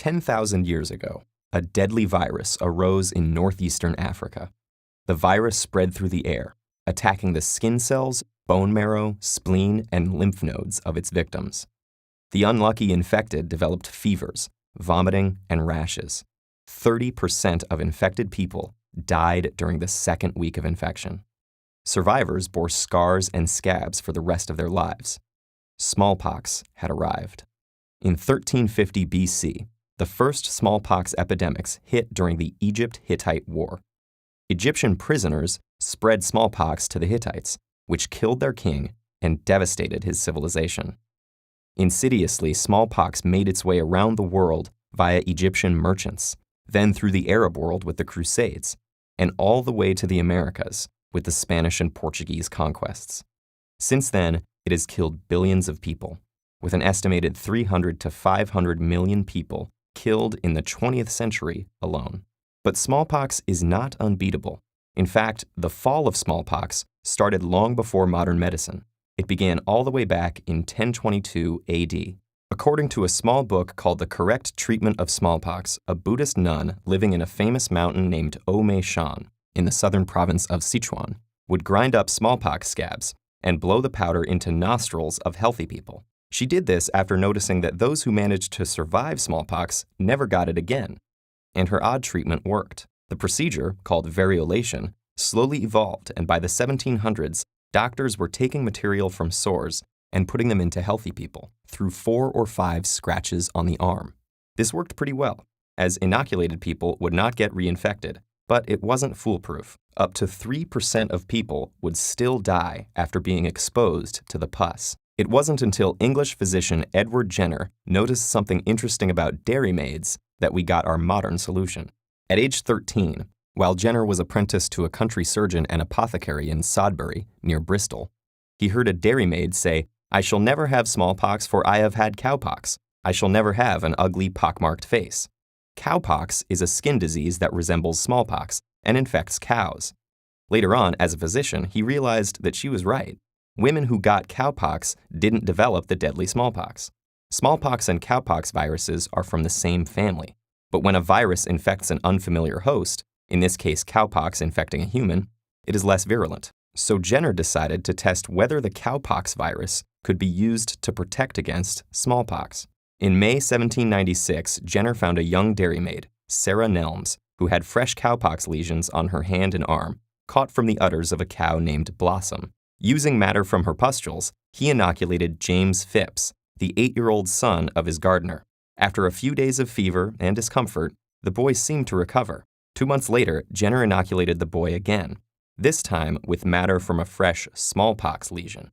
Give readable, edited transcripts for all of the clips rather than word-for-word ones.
10,000 years ago, a deadly virus arose in northeastern Africa. The virus spread through the air, attacking the skin cells, bone marrow, spleen, and lymph nodes of its victims. The unlucky infected developed fevers, vomiting, and rashes. 30% of infected people died during the second week of infection. Survivors bore scars and scabs for the rest of their lives. Smallpox had arrived. In 1350 BC, the first smallpox epidemics hit during the Egypt-Hittite War. Egyptian prisoners spread smallpox to the Hittites, which killed their king and devastated his civilization. Insidiously, smallpox made its way around the world via Egyptian merchants, then through the Arab world with the Crusades, and all the way to the Americas with the Spanish and Portuguese conquests. Since then, it has killed billions of people, with an estimated 300 to 500 million people killed in the 20th century alone. But smallpox is not unbeatable. In fact, the fall of smallpox started long before modern medicine. It began all the way back in 1022 AD. According to a small book called The Correct Treatment of Smallpox, a Buddhist nun living in a famous mountain named Ome Shan in the southern province of Sichuan would grind up smallpox scabs and blow the powder into nostrils of healthy people. She did this after noticing that those who managed to survive smallpox never got it again, and her odd treatment worked. The procedure, called variolation, slowly evolved, and by the 1700s, doctors were taking material from sores and putting them into healthy people through 4 or 5 scratches on the arm. This worked pretty well, as inoculated people would not get reinfected, but it wasn't foolproof. Up to 3% of people would still die after being exposed to the pus. It wasn't until English physician Edward Jenner noticed something interesting about dairymaids that we got our modern solution. At age 13, while Jenner was apprenticed to a country surgeon and apothecary in Sodbury, near Bristol, he heard a dairymaid say, "I shall never have smallpox, for I have had cowpox. I shall never have an ugly pockmarked face." Cowpox is a skin disease that resembles smallpox and infects cows. Later on, as a physician, he realized that she was right. Women who got cowpox didn't develop the deadly smallpox. Smallpox and cowpox viruses are from the same family. But when a virus infects an unfamiliar host, in this case cowpox infecting a human, it is less virulent. So Jenner decided to test whether the cowpox virus could be used to protect against smallpox. In May 1796, Jenner found a young dairymaid, Sarah Nelms, who had fresh cowpox lesions on her hand and arm, caught from the udders of a cow named Blossom. Using matter from her pustules, he inoculated James Phipps, the 8-year-old son of his gardener. After a few days of fever and discomfort, the boy seemed to recover. 2 months later, Jenner inoculated the boy again, this time with matter from a fresh smallpox lesion.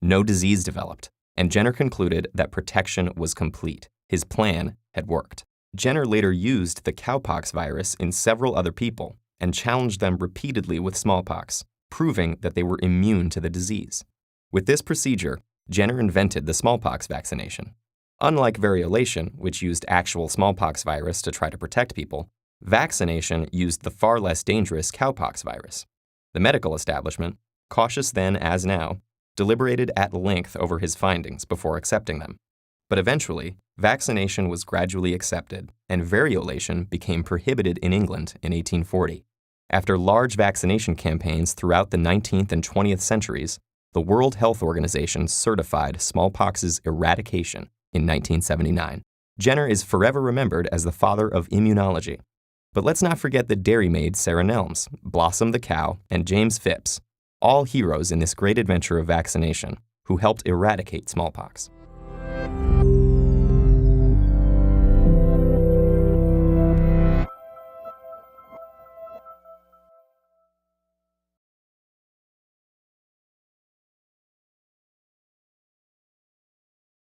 No disease developed, and Jenner concluded that protection was complete. His plan had worked. Jenner later used the cowpox virus in several other people and challenged them repeatedly with smallpox, proving that they were immune to the disease. With this procedure, Jenner invented the smallpox vaccination. Unlike variolation, which used actual smallpox virus to try to protect people, vaccination used the far less dangerous cowpox virus. The medical establishment, cautious then as now, deliberated at length over his findings before accepting them. But eventually, vaccination was gradually accepted, and variolation became prohibited in England in 1840. After large vaccination campaigns throughout the 19th and 20th centuries, the World Health Organization certified smallpox's eradication in 1979. Jenner is forever remembered as the father of immunology. But let's not forget the dairymaid Sarah Nelms, Blossom the cow, and James Phipps, all heroes in this great adventure of vaccination, who helped eradicate smallpox.